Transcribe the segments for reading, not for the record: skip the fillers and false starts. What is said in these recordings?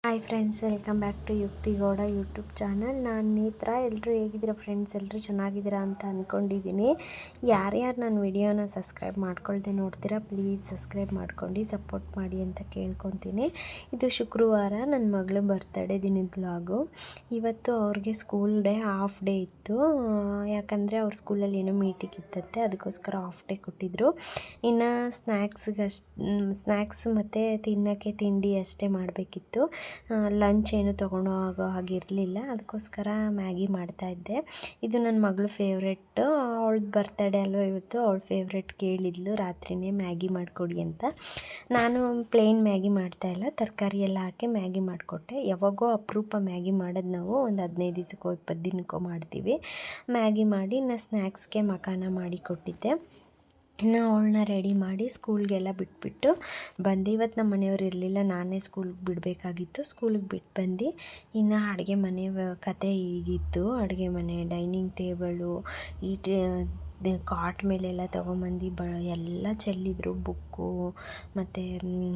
Hi friends, welcome back to Yukthigowda YouTube channel. ನಾನು ನೇತ್ರ. ಎಲ್ಲರೂ ಹೇಗಿದ್ದೀರಾ ಫ್ರೆಂಡ್ಸ್? ಎಲ್ಲರೂ ಚೆನ್ನಾಗಿದ್ದೀರಾ ಅಂತ ಅಂದ್ಕೊಂಡಿದ್ದೀನಿ. ಯಾರ್ಯಾರು ನನ್ನ ವಿಡಿಯೋನ ಸಬ್ಸ್ಕ್ರೈಬ್ ಮಾಡ್ಕೊಳ್ದೆ ನೋಡ್ತೀರಾ, ಪ್ಲೀಸ್ ಸಬ್ಸ್ಕ್ರೈಬ್ ಮಾಡ್ಕೊಂಡು ಸಪೋರ್ಟ್ ಮಾಡಿ ಅಂತ ಕೇಳ್ಕೊತೀನಿ. ಇದು ಶುಕ್ರವಾರ ನನ್ನ ಮಗಳು ಬರ್ತಡೇ ದಿನದ ವ್ಲಾಗು. ಇವತ್ತು ಅವ್ರಿಗೆ ಸ್ಕೂಲ್ ಡೇ, ಹಾಫ್ ಡೇ ಇತ್ತು. ಯಾಕಂದರೆ ಅವ್ರ ಸ್ಕೂಲಲ್ಲಿ ಏನೋ ಮೀಟಿಂಗ್ ಇತ್ತಂತೆ, ಅದಕ್ಕೋಸ್ಕರ ಹಾಫ್ ಡೇ ಕೊಟ್ಟಿದ್ದರು. ಇನ್ನು ಸ್ನ್ಯಾಕ್ಸ್ ಮತ್ತು ತಿನ್ನೋಕ್ಕೆ ತಿಂಡಿ ಅಷ್ಟೇ ಮಾಡಬೇಕಿತ್ತು. ಲಂಚ್ ಏನು ತೊಗೊಂಡು ಹೋಗೋ ಹಾಗಿರಲಿಲ್ಲ, ಅದಕ್ಕೋಸ್ಕರ ಮ್ಯಾಗಿ ಮಾಡ್ತಾಯಿದ್ದೆ. ಇದು ನನ್ನ ಮಗಳು ಫೇವ್ರೆಟ್ಟು. ಅವಳದು ಬರ್ತಡೇ ಅಲ್ವ ಇವತ್ತು, ಅವಳು ಫೇವ್ರೆಟ್ ಕೇಳಿದ್ಲು ರಾತ್ರಿಯೇ ಮ್ಯಾಗಿ ಮಾಡಿಕೊಡಿ ಅಂತ. ನಾನು ಪ್ಲೇನ್ ಮ್ಯಾಗಿ ಮಾಡ್ತಾಯಿಲ್ಲ, ತರಕಾರಿ ಎಲ್ಲ ಹಾಕಿ ಮ್ಯಾಗಿ ಮಾಡಿಕೊಟ್ಟೆ. ಯಾವಾಗೋ ಅಪರೂಪ ಮ್ಯಾಗಿ ಮಾಡೋದು ನಾವು, ಒಂದು 15 ದಿವಸಕ್ಕೋ 20 ದಿನಕ್ಕೋ ಮಾಡ್ತೀವಿ ಮ್ಯಾಗಿ ಮಾಡಿ. ಇನ್ನು ಸ್ನ್ಯಾಕ್ಸ್ಗೆ ಮಖಾನ ಮಾಡಿ ಕೊಟ್ಟಿದ್ದೆ. ಇನ್ನು ಅವಳನ್ನ ರೆಡಿ ಮಾಡಿ ಸ್ಕೂಲ್ಗೆಲ್ಲ ಬಿಟ್ಬಿಟ್ಟು ಬಂದು, ಇವತ್ತು ನಮ್ಮ ಮನೆಯವ್ರು ಇರಲಿಲ್ಲ, ನಾನೇ ಸ್ಕೂಲ್ಗೆ ಬಿಡಬೇಕಾಗಿತ್ತು. ಸ್ಕೂಲಿಗೆ ಬಿಟ್ಟು ಬಂದು ಇನ್ನು ಅಡುಗೆ ಮನೆ ಕತೆ ಹೀಗಿತ್ತು. ಅಡುಗೆ ಮನೆ, ಡೈನಿಂಗ್ ಟೇಬಲು, ಈ ಕಾಟ್ ಮೇಲೆಲ್ಲ ತೊಗೊಂಬಂದು ಎಲ್ಲ ಚೆಲ್ಲಿದ್ರು. ಬುಕ್ಕು ಮತ್ತು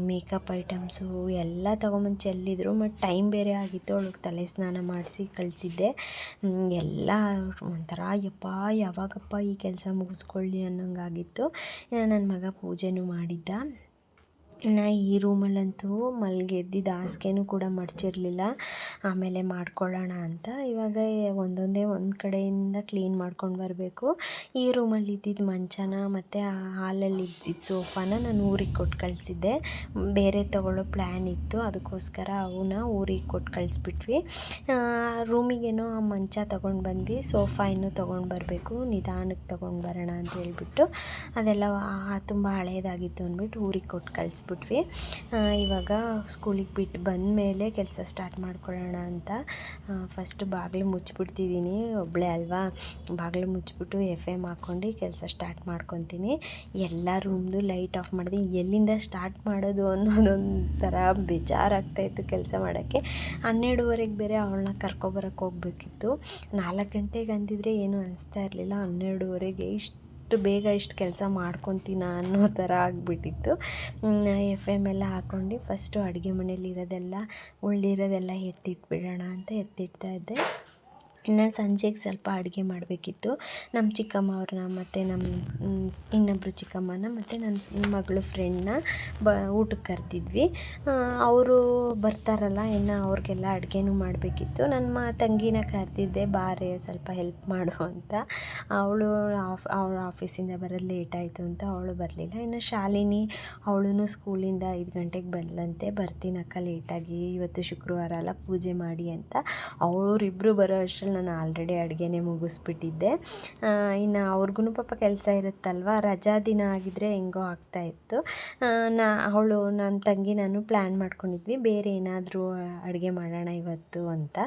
ಮೇಕಪ್ ಐಟಮ್ಸು ಎಲ್ಲ ತೊಗೊಂಬಂದು ಚೆಲ್ಲಿದ್ರು. ಮತ್ತು ಟೈಮ್ ಬೇರೆ ಆಗಿತ್ತು, ಅವಳಿಗೆ ತಲೆ ಸ್ನಾನ ಮಾಡಿಸಿ ಕಳಿಸಿದ್ದೆ. ಎಲ್ಲ ಒಂಥರ ಯಪ್ಪ ಯಾವಾಗಪ್ಪ ಈ ಕೆಲಸ ಮುಗಿಸ್ಕೊಳ್ಳಿ ಅನ್ನೋಂಗಾಗಿತ್ತು. ಇನ್ನು ನನ್ನ ಮಗ ಪೂಜೆನೂ ಮಾಡಿದ್ದ. ಇನ್ನು ಈ ರೂಮಲ್ಲಂತೂ ಮಲ್ಗೆದ್ದಿದ್ದು ಹಾಸಿಗೆನೂ ಕೂಡ ಮಡಚಿರಲಿಲ್ಲ, ಆಮೇಲೆ ಮಾಡ್ಕೊಳ್ಳೋಣ ಅಂತ. ಇವಾಗ ಒಂದು ಕಡೆಯಿಂದ ಕ್ಲೀನ್ ಮಾಡ್ಕೊಂಡು ಬರಬೇಕು. ಈ ರೂಮಲ್ಲಿ ಇದ್ದಿದ್ದು ಮಂಚನ ಮತ್ತು ಹಾಲಲ್ಲಿ ಇದ್ದಿದ್ದು ಸೋಫಾನ ನಾನು ಊರಿಗೆ ಕೊಟ್ಟು ಕಳಿಸಿದ್ದೆ. ಬೇರೆ ತೊಗೊಳ್ಳೋ ಪ್ಲ್ಯಾನ್ ಇತ್ತು, ಅದಕ್ಕೋಸ್ಕರ ಅವನ್ನ ಊರಿಗೆ ಕೊಟ್ಟು ಕಳಿಸ್ಬಿಟ್ವಿ. ರೂಮಿಗೇನೋ ಆ ಮಂಚ ತೊಗೊಂಡು ಬಂದ್ವಿ, ಸೋಫಾ ಇನ್ನೂ ತೊಗೊಂಡು ಬರಬೇಕು, ನಿಧಾನಕ್ಕೆ ತೊಗೊಂಡು ಬರೋಣ ಅಂತ ಹೇಳ್ಬಿಟ್ಟು. ಅದೆಲ್ಲ ತುಂಬ ಹಳೇದಾಗಿತ್ತು ಅಂದ್ಬಿಟ್ಟು ಊರಿಗೆ ಕೊಟ್ಟು ಕಳಿಸ್ಬಿಟ್ವಿ. ಇವಾಗ ಸ್ಕೂಲಿಗೆ ಬಿಟ್ಟು ಬಂದ ಮೇಲೆ ಕೆಲಸ ಸ್ಟಾರ್ಟ್ ಮಾಡ್ಕೊಳ್ಳೋಣ ಅಂತ ಫಸ್ಟ್ ಬಾಗಿಲು ಮುಚ್ಚಿಬಿಡ್ತಿದ್ದೀನಿ. ಒಬ್ಬಳೇ ಅಲ್ವಾ, ಬಾಗಿಲು ಮುಚ್ಚಿಬಿಟ್ಟು FM ಹಾಕ್ಕೊಂಡು ಕೆಲಸ ಸ್ಟಾರ್ಟ್ ಮಾಡ್ಕೊತೀನಿ. ಎಲ್ಲ ರೂಮ್ದು ಲೈಟ್ ಆಫ್ ಮಾಡಿದೆ. ಎಲ್ಲಿಂದ ಸ್ಟಾರ್ಟ್ ಮಾಡೋದು ಅನ್ನೋದೊಂಥರ ಬೇಜಾರಾಗ್ತಾಯಿತ್ತು ಕೆಲಸ ಮಾಡೋಕ್ಕೆ. 12:30ಗೆ ಬೇರೆ ಅವಳನ್ನ ಕರ್ಕೊಬರೋಕ್ಕೆ ಹೋಗಬೇಕಿತ್ತು. 4 ಗಂಟೆಗೆ ಅಂದಿದ್ರೆ ಏನೂ ಅನಿಸ್ತಾ ಇರಲಿಲ್ಲ. 12:30ಗೆ ಇಷ್ಟು ಬೇಗ ಇಷ್ಟು ಕೆಲಸ ಮಾಡ್ಕೊತೀನ ಅನ್ನೋ ಥರ ಆಗಿಬಿಟ್ಟಿತ್ತು. FM ಎಲ್ಲ ಹಾಕ್ಕೊಂಡು ಫಸ್ಟು ಅಡುಗೆ ಮನೇಲಿ ಇರೋದೆಲ್ಲ ಉಳಿದಿರೋದೆಲ್ಲ ಎತ್ತಿಟ್ಬಿಡೋಣ ಅಂತ ಎತ್ತಿಡ್ತಾಯಿದ್ದೆ. ಇನ್ನು ಸಂಜೆಗೆ ಸ್ವಲ್ಪ ಅಡುಗೆ ಮಾಡಬೇಕಿತ್ತು. ನಮ್ಮ ಚಿಕ್ಕಮ್ಮ ಅವ್ರನ್ನ ಮತ್ತು ನಮ್ಮ ಇನ್ನೊಬ್ಬರು ಚಿಕ್ಕಮ್ಮನ ಮತ್ತು ನನ್ನ ಮಗಳು ಫ್ರೆಂಡ್ನ ಊಟಕ್ಕೆ ಕರೆದಿದ್ವಿ. ಅವರು ಬರ್ತಾರಲ್ಲ, ಇನ್ನು ಅವ್ರಿಗೆಲ್ಲ ಅಡುಗೆನೂ ಮಾಡಬೇಕಿತ್ತು. ನನ್ನ ತಂಗಿನ ಕರೆದಿದ್ದೆ, ಬಾರೆ ಸ್ವಲ್ಪ ಹೆಲ್ಪ್ ಮಾಡು ಅಂತ. ಅವಳು ಆಫೀಸಿಂದ ಬರೋದು ಲೇಟ್ ಆಯಿತು ಅಂತ ಅವಳು ಬರಲಿಲ್ಲ. ಇನ್ನು ಶಾಲಿನಿ, ಅವಳು ಸ್ಕೂಲಿಂದ 5 ಗಂಟೆಗೆ ಬಂದಲಂತೆ. ಬರ್ತೀನಕ್ಕ ಲೇಟಾಗಿ, ಇವತ್ತು ಶುಕ್ರವಾರ ಅಲ್ಲ, ಪೂಜೆ ಮಾಡಿ ಅಂತ. ಅವರಿಬ್ಬರು ಬರೋ ಅಷ್ಟರಲ್ಲಿ ನಾನು ಆಲ್ರೆಡಿ ಅಡುಗೆನೇ ಮುಗಿಸ್ಬಿಟ್ಟಿದ್ದೆ. ಇನ್ನು ಅವ್ರಿಗೂ ಪಾಪ ಕೆಲಸ ಇರುತ್ತಲ್ವ, ರಜಾ ದಿನ ಆಗಿದ್ದರೆ ಹೆಂಗೋ ಆಗ್ತಾಯಿತ್ತು. ನನ್ನ ತಂಗಿ ನಾನು ಪ್ಲ್ಯಾನ್ ಮಾಡ್ಕೊಂಡಿದ್ವಿ ಬೇರೆ ಏನಾದರೂ ಅಡುಗೆ ಮಾಡೋಣ ಇವತ್ತು ಅಂತ.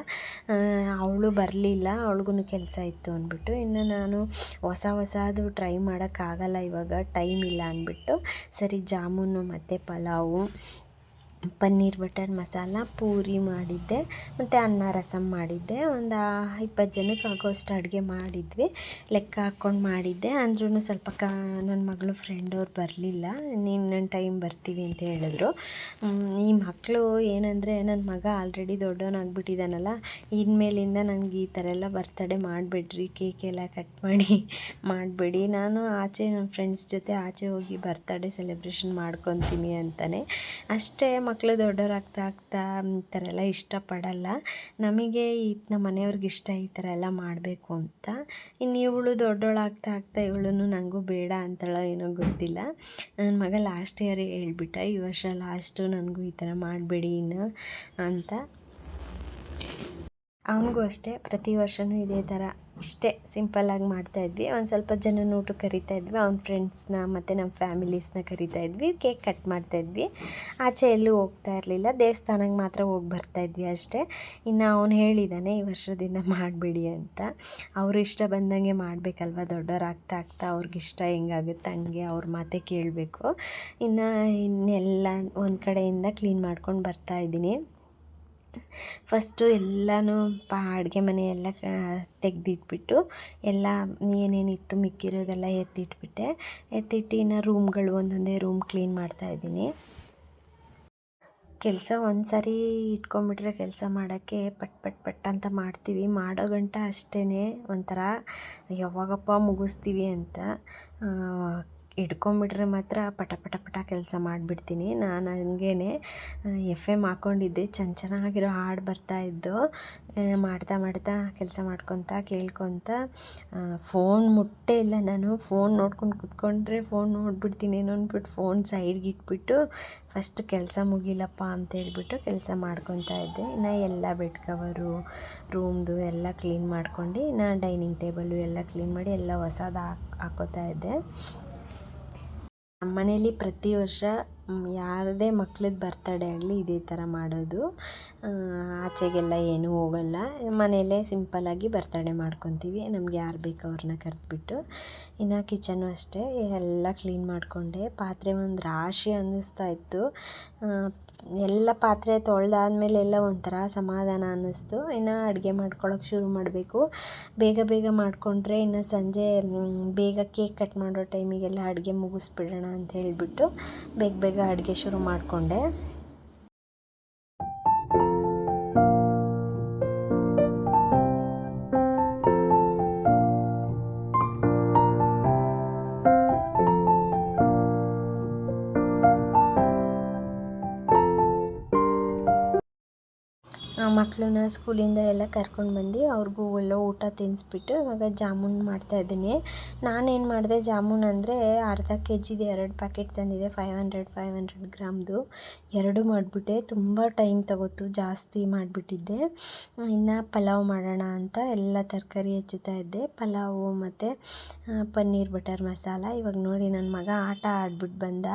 ಅವಳು ಬರಲಿಲ್ಲ, ಅವಳಿಗೂ ಕೆಲಸ ಇತ್ತು ಅಂದ್ಬಿಟ್ಟು. ಇನ್ನು ನಾನು ಹೊಸದು ಟ್ರೈ ಮಾಡೋಕ್ಕಾಗಲ್ಲ, ಇವಾಗ ಟೈಮ್ ಇಲ್ಲ ಅಂದ್ಬಿಟ್ಟು ಸರಿ ಜಾಮೂನು ಮತ್ತು ಪಲಾವು, ಪನ್ನೀರ್ ಬಟರ್ ಮಸಾಲ, ಪೂರಿ ಮಾಡಿದ್ದೆ ಮತ್ತು ಅನ್ನ ರಸಮ್ ಮಾಡಿದ್ದೆ. ಒಂದು 20 ಜನಕ್ಕೆ ಆಗೋಷ್ಟು ಅಡುಗೆ ಮಾಡಿದ್ವಿ, ಲೆಕ್ಕ ಹಾಕ್ಕೊಂಡು ಮಾಡಿದ್ದೆ. ಅಂದ್ರೂ ಸ್ವಲ್ಪ ನನ್ನ ಮಗಳು ಫ್ರೆಂಡವ್ರು ಬರಲಿಲ್ಲ, ಇನ್ನೊಂದು ಟೈಮ್ ಬರ್ತೀವಿ ಅಂತ ಹೇಳಿದ್ರು. ಈ ಮಕ್ಕಳು ಏನಂದರೆ, ನನ್ನ ಮಗ ಆಲ್ರೆಡಿ ದೊಡ್ಡವನಾಗ್ಬಿಟ್ಟಿದ್ದಾನಲ್ಲ, ಇನ್ಮೇಲಿಂದ ನನಗೆ ಈ ಥರ ಎಲ್ಲ ಬರ್ತಡೇ ಮಾಡಿಬಿಡ್ರಿ, ಕೇಕೆಲ್ಲ ಕಟ್ ಮಾಡಿ ಮಾಡಬೇಡಿ, ನಾನು ನನ್ನ ಫ್ರೆಂಡ್ಸ್ ಜೊತೆ ಆಚೆ ಹೋಗಿ ಬರ್ತಡೇ ಸೆಲೆಬ್ರೇಷನ್ ಮಾಡ್ಕೊತೀನಿ ಅಂತಾನೆ. ಅಷ್ಟೇ, ಮಕ್ಕಳು ದೊಡ್ಡವರಾಗ್ತಾ ಈ ಥರ ಎಲ್ಲ ಇಷ್ಟಪಡಲ್ಲ. ನಮಗೆ ನಮ್ಮ ಮನೆಯವ್ರಿಗೆ ಇಷ್ಟ ಈ ಥರ ಎಲ್ಲ ಮಾಡಬೇಕು ಅಂತ. ಇನ್ನು ಇವಳು ದೊಡ್ಡವಳಾಗ್ತಾ ಇವಳು ನನಗೂ ಬೇಡ ಅಂತಳೋ ಏನೋ ಗೊತ್ತಿಲ್ಲ. ನನ್ನ ಮಗ ಲಾಸ್ಟ್ ಇಯರ್ ಹೇಳ್ಬಿಟ್ಟ, ಈ ವರ್ಷ ಲಾಸ್ಟು, ನನಗೂ ಈ ಥರ ಮಾಡಬೇಡಿ ಇನ್ನು ಅಂತ. ಅವನಿಗೂ ಅಷ್ಟೇ, ಪ್ರತಿ ವರ್ಷವೂ ಇದೇ ಥರ ಇಷ್ಟೇ ಸಿಂಪಲ್ಲಾಗಿ ಮಾಡ್ತಾಯಿದ್ವಿ. ಒಂದು ಸ್ವಲ್ಪ ಜನನ ಊಟಕ್ಕೆ ಕರಿತಾಯಿದ್ವಿ, ಅವ್ನ ಫ್ರೆಂಡ್ಸ್ನ ಮತ್ತು ನಮ್ಮ ಫ್ಯಾಮಿಲೀಸ್ನ ಕರಿತಾಯಿದ್ವಿ, ಕೇಕ್ ಕಟ್ ಮಾಡ್ತಾಯಿದ್ವಿ. ಆಚೆ ಎಲ್ಲೂ ಹೋಗ್ತಾ ಇರಲಿಲ್ಲ, ದೇವಸ್ಥಾನಕ್ಕೆ ಮಾತ್ರ ಹೋಗಿ ಬರ್ತಾಯಿದ್ವಿ ಅಷ್ಟೇ. ಇನ್ನು ಅವನು ಹೇಳಿದ್ದಾನೆ ಈ ವರ್ಷದಿಂದ ಮಾಡಬೇಡಿ ಅಂತ. ಅವರು ಇಷ್ಟ ಬಂದಂಗೆ ಮಾಡಬೇಕಲ್ವ, ದೊಡ್ಡವರಾಗ್ತಾ ಅವ್ರಿಗಿಷ್ಟ ಹೆಂಗಾಗುತ್ತೆ ಹಂಗೆ ಅವ್ರ ಮಾತೇ ಕೇಳಬೇಕು. ಇನ್ನೆಲ್ಲ ಒಂದು ಕಡೆಯಿಂದ ಕ್ಲೀನ್ ಮಾಡ್ಕೊಂಡು ಬರ್ತಾಯಿದ್ದೀನಿ. ಫಸ್ಟು ಎಲ್ಲನೂ ಅಡುಗೆ ಮನೆ ಎಲ್ಲ ತೆಗೆದಿಟ್ಬಿಟ್ಟು ಎಲ್ಲ ಏನೇನಿತ್ತು ಮಿಕ್ಕಿರೋದೆಲ್ಲ ಎತ್ತಿಟ್ಟು ಇನ್ನು ರೂಮ್ಗಳು ಒಂದೊಂದೇ ರೂಮ್ ಕ್ಲೀನ್ ಮಾಡ್ತಾಯಿದ್ದೀನಿ. ಕೆಲಸ ಒಂದು ಸಾರಿ ಇಟ್ಕೊಂಬಿಟ್ರೆ ಕೆಲಸ ಮಾಡೋಕ್ಕೆ ಪಟ್ ಪಟ್ ಪಟ್ ಅಂತ ಮಾಡ್ತೀವಿ, ಮಾಡೋ ಗಂಟ ಅಷ್ಟೇ ಒಂಥರ ಯಾವಾಗಪ್ಪ ಮುಗಿಸ್ತೀವಿ ಅಂತ. ಹಿಡ್ಕೊಂಬಿಟ್ರೆ ಮಾತ್ರ ಪಟ ಪಟ ಪಟ ಕೆಲಸ ಮಾಡಿಬಿಡ್ತೀನಿ. ನಾನು ಹಂಗೇ FM ಹಾಕ್ಕೊಂಡಿದ್ದೆ, ಚೆನ್ನಾಗಿರೋ ಹಾಡು ಬರ್ತಾಯಿದ್ದು, ಮಾಡ್ತಾ ಮಾಡ್ತಾ ಕೆಲಸ ಮಾಡ್ಕೊತ ಕೇಳ್ಕೊತ ಫೋನ್ ಮುಟ್ಟೇ ಇಲ್ಲ. ನಾನು ಫೋನ್ ನೋಡ್ಕೊಂಡು ಕೂತ್ಕೊಂಡ್ರೆ ಫೋನ್ ನೋಡ್ಬಿಡ್ತೀನೇನೋ ಅಂದ್ಬಿಟ್ಟು ಫೋನ್ ಸೈಡ್ಗೆ ಇಟ್ಬಿಟ್ಟು ಫಸ್ಟ್ ಕೆಲಸ ಮುಗಿಲಪ್ಪ ಅಂತೇಳ್ಬಿಟ್ಟು ಕೆಲಸ ಮಾಡ್ಕೊತಾ ಇದ್ದೆ. ಇನ್ನು ಎಲ್ಲ ಬೆಡ್ ಕವರು, ರೂಮ್ದು ಎಲ್ಲ ಕ್ಲೀನ್ ಮಾಡ್ಕೊಂಡು, ಇನ್ನು ಡೈನಿಂಗ್ ಟೇಬಲು ಎಲ್ಲ ಕ್ಲೀನ್ ಮಾಡಿ ಎಲ್ಲ ಹೊಸದು ಹಾಕೋತಾ ಇದ್ದೆ. ನಮ್ಮ ಮನೇಲಿ ಪ್ರತಿ ವರ್ಷ ಯಾರದೇ ಮಕ್ಳದ್ದು ಬರ್ತಡೇ ಆಗಲಿ ಇದೇ ಥರ ಮಾಡೋದು. ಆಚೆಗೆಲ್ಲ ಏನೂ ಹೋಗಲ್ಲ, ಮನೆಯಲ್ಲೇ ಸಿಂಪಲ್ಲಾಗಿ ಬರ್ತಡೇ ಮಾಡ್ಕೊತೀವಿ. ನಮ್ಗೆ ಯಾರು ಬೇಕು ಅವ್ರನ್ನ ಕರೆದ್ಬಿಟ್ಟು. ಇನ್ನು ಕಿಚನು ಅಷ್ಟೇ ಎಲ್ಲ ಕ್ಲೀನ್ ಮಾಡಿಕೊಂಡೆ. ಪಾತ್ರೆ ಒಂದು ರಾಶಿ ಅನ್ನಿಸ್ತಾ ಇತ್ತು. ಎಲ್ಲ ಪಾತ್ರೆ ತೊಳೆದಾದ್ಮೇಲೆ ಎಲ್ಲ ಒಂಥರ ಸಮಾಧಾನ ಅನ್ನಿಸ್ತು. ಇನ್ನು ಅಡುಗೆ ಮಾಡ್ಕೊಳ್ಳೋಕೆ ಶುರು ಮಾಡಬೇಕು. ಬೇಗ ಬೇಗ ಮಾಡಿಕೊಂಡ್ರೆ ಇನ್ನು ಸಂಜೆ ಬೇಗ ಕೇಕ್ ಕಟ್ ಮಾಡೋ ಟೈಮಿಗೆಲ್ಲ ಅಡುಗೆ ಮುಗಿಸ್ಬಿಡೋಣ ಅಂತ ಹೇಳಿಬಿಟ್ಟು ಬೇಗ ಬೇಗ ಅಡುಗೆ ಶುರು ಮಾಡಿಕೊಂಡೆ. ಮಕ್ಕಳನ್ನ ಸ್ಕೂಲಿಂದ ಎಲ್ಲ ಕರ್ಕೊಂಡು ಬಂದು ಅವ್ರಿಗೂ ಎಲ್ಲ ಊಟ ತಿನ್ನಿಸ್ಬಿಟ್ಟು ಇವಾಗ ಜಾಮೂನ್ ಮಾಡ್ತಾಯಿದ್ದೀನಿ. ನಾನೇನು ಮಾಡಿದೆ, ಜಾಮೂನ್ ಅಂದರೆ ಅರ್ಧ KGದು 2 ಪ್ಯಾಕೆಟ್ ತಂದಿದ್ದೆ, 500 ಗ್ರಾಮ್ದು. 2 ಮಾಡಿಬಿಟ್ಟೆ. ತುಂಬ ಟೈಮ್ ತಗೋತು, ಜಾಸ್ತಿ ಮಾಡಿಬಿಟ್ಟಿದ್ದೆ. ಇನ್ನು ಪಲಾವ್ ಮಾಡೋಣ ಅಂತ ಎಲ್ಲ ತರಕಾರಿ ಹೆಚ್ಚುತ್ತಾ ಇದ್ದೆ. ಪಲಾವು ಮತ್ತು ಪನ್ನೀರ್ ಬಟರ್ ಮಸಾಲ. ಇವಾಗ ನೋಡಿ ನನ್ನ ಮಗ ಆಟ ಆಡ್ಬಿಟ್ಟು ಬಂದ.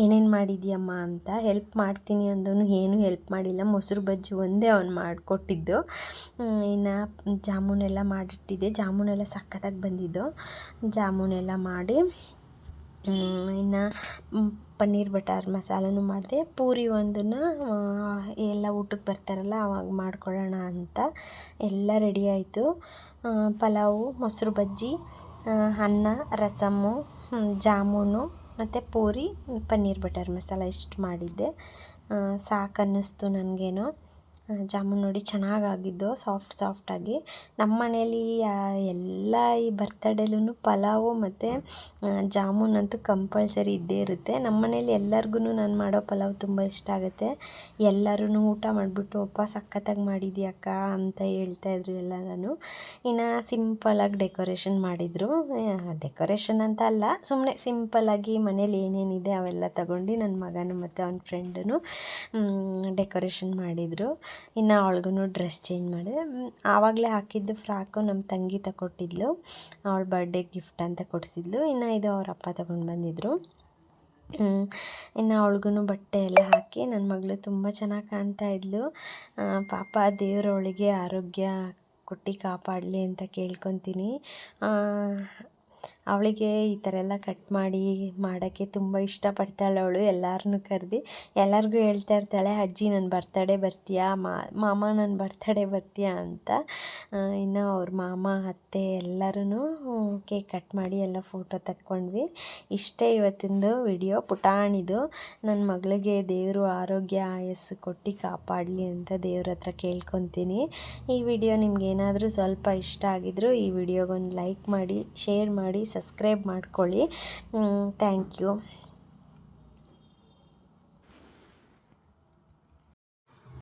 ಏನೇನು ಮಾಡಿದ್ಯಮ್ಮ ಅಂತ ಹೆಲ್ಪ್ ಮಾಡ್ತೀನಿ ಅಂದವನು ಏನೂ ಹೆಲ್ಪ್ ಮಾಡಿಲ್ಲ. ಮೊಸರು ಬಜ್ಜಿ ಒಂದೇ ಅವ್ನು ಮಾಡಿಕೊಟ್ಟಿದ್ದು. ಇನ್ನು ಜಾಮೂನೆಲ್ಲ ಮಾಡಿಟ್ಟಿದ್ದೆ. ಜಾಮೂನೆಲ್ಲ ಸಖತ್ತಾಗಿ ಬಂದಿದ್ದು. ಜಾಮೂನೆಲ್ಲ ಮಾಡಿ ಇನ್ನು ಪನ್ನೀರ್ ಬಟರ್ ಮಸಾಲನೂ ಮಾಡಿದೆ. ಪೂರಿ ಒಂದನ್ನು ಎಲ್ಲ ಊಟಕ್ಕೆ ಬರ್ತಾರಲ್ಲ ಆವಾಗ ಮಾಡ್ಕೊಳ್ಳೋಣ ಅಂತ ಎಲ್ಲ ರೆಡಿ ಆಯಿತು. ಪಲಾವು, ಮೊಸರು ಬಜ್ಜಿ, ಅನ್ನ, ರಸಮ್ಮು, ಜಾಮೂನು ಮತ್ತು ಪೂರಿ, ಪನ್ನೀರ್ ಬಟರ್ ಮಸಾಲ ಇಷ್ಟು ಮಾಡಿದ್ದೆ. ಸಾಕು ಅನ್ನಿಸ್ತು ನನಗೇನೋ. ಜಾಮೂನ್ ನೋಡಿ ಚೆನ್ನಾಗಾಗಿದ್ದು, ಸಾಫ್ಟಾಗಿ. ನಮ್ಮ ಮನೇಲಿ ಎಲ್ಲ ಈ ಬರ್ತಡೇಲೂ ಪಲಾವು ಮತ್ತು ಜಾಮೂನ್ ಅಂತೂ ಕಂಪಲ್ಸರಿ ಇದ್ದೇ ಇರುತ್ತೆ. ನಮ್ಮ ಮನೇಲಿ ಎಲ್ಲರಿಗೂ ನಾನು ಮಾಡೋ ಪಲಾವ್ ತುಂಬ ಇಷ್ಟ ಆಗುತ್ತೆ. ಎಲ್ಲರೂ ಊಟ ಮಾಡಿಬಿಟ್ಟು ಅಪ್ಪ ಸಖತ್ತಾಗಿ ಮಾಡಿದ್ಯಕ್ಕ ಅಂತ ಹೇಳ್ತಾಯಿದ್ರು ಎಲ್ಲರೂ. ಇನ್ನು ಸಿಂಪಲ್ಲಾಗಿ ಡೆಕೋರೇಷನ್ ಮಾಡಿದರು. ಡೆಕೋರೇಷನ್ ಅಂತ ಅಲ್ಲ, ಸುಮ್ಮನೆ ಸಿಂಪಲ್ಲಾಗಿ ಮನೇಲಿ ಏನೇನಿದೆ ಅವೆಲ್ಲ ತಗೊಂಡು ನನ್ನ ಮಗನೂ ಮತ್ತು ಅವನ ಫ್ರೆಂಡೂ ಡೆಕೋರೇಷನ್ ಮಾಡಿದರು. ಇನ್ನು ಅವಳಿಗೂ ಡ್ರೆಸ್ ಚೇಂಜ್ ಮಾಡಿದೆ. ಆವಾಗಲೇ ಹಾಕಿದ್ದು ಫ್ರಾಕು ನಮ್ಮ ತಂಗಿ ತಗೊಟ್ಟಿದ್ಲು, ಅವಳ ಬರ್ಡೇ ಗಿಫ್ಟ್ ಅಂತ ಕೊಡಿಸಿದ್ಲು. ಇನ್ನು ಇದು ಅವ್ರ ಅಪ್ಪ ತಗೊಂಡು ಬಂದಿದ್ದರು. ಇನ್ನು ಅವಳಿಗೂ ಬಟ್ಟೆ ಎಲ್ಲ ಹಾಕಿ ನನ್ನ ಮಗಳು ತುಂಬ ಚೆನ್ನಾಗಿ ಕಾಣ್ತಾ ಇದ್ಲು. ಪಾಪ ದೇವರು ಅವಳಿಗೆ ಆರೋಗ್ಯ ಕೊಟ್ಟು ಕಾಪಾಡಲಿ ಅಂತ ಕೇಳ್ಕೊತೀನಿ. ಅವಳಿಗೆ ಈ ಥರ ಎಲ್ಲ ಕಟ್ ಮಾಡೋಕ್ಕೆ ತುಂಬ ಇಷ್ಟಪಡ್ತಾಳೆ ಅವಳು. ಎಲ್ಲರನ್ನೂ ಕರೆದು ಎಲ್ಲರಿಗೂ ಹೇಳ್ತಾ ಇರ್ತಾಳೆ, ಅಜ್ಜಿ ನನ್ನ ಬರ್ತಡೇ ಬರ್ತೀಯಾ, ಮಾಮ ನನ್ನ ಬರ್ತಡೇ ಬರ್ತೀಯಾ ಅಂತ. ಇನ್ನು ಅವ್ರ ಮಾಮ ಅತ್ತೆ ಎಲ್ಲರೂ ಕೇಕ್ ಕಟ್ ಮಾಡಿ ಎಲ್ಲ ಫೋಟೋ ತಕ್ಕೊಂಡ್ವಿ. ಇಷ್ಟೇ ಇವತ್ತಿಂದು ವಿಡಿಯೋ, ಪುಟಾಣಿದು. ನನ್ನ ಮಗಳಿಗೆ ದೇವರು ಆರೋಗ್ಯ ಆಯಸ್ಸು ಕೊಟ್ಟು ಕಾಪಾಡಲಿ ಅಂತ ದೇವ್ರ ಹತ್ರ ಕೇಳ್ಕೊತೀನಿ. ಈ ವಿಡಿಯೋ ನಿಮ್ಗೇನಾದರೂ ಸ್ವಲ್ಪ ಇಷ್ಟ ಆಗಿದ್ರು ಈ ವಿಡಿಯೋಗೊಂದು ಲೈಕ್ ಮಾಡಿ, ಶೇರ್ ಮಾಡಿ, ಸಬ್ಸ್ಕ್ರೈಬ್ ಮಾಡ್ಕೊಳ್ಳಿ. Thank you.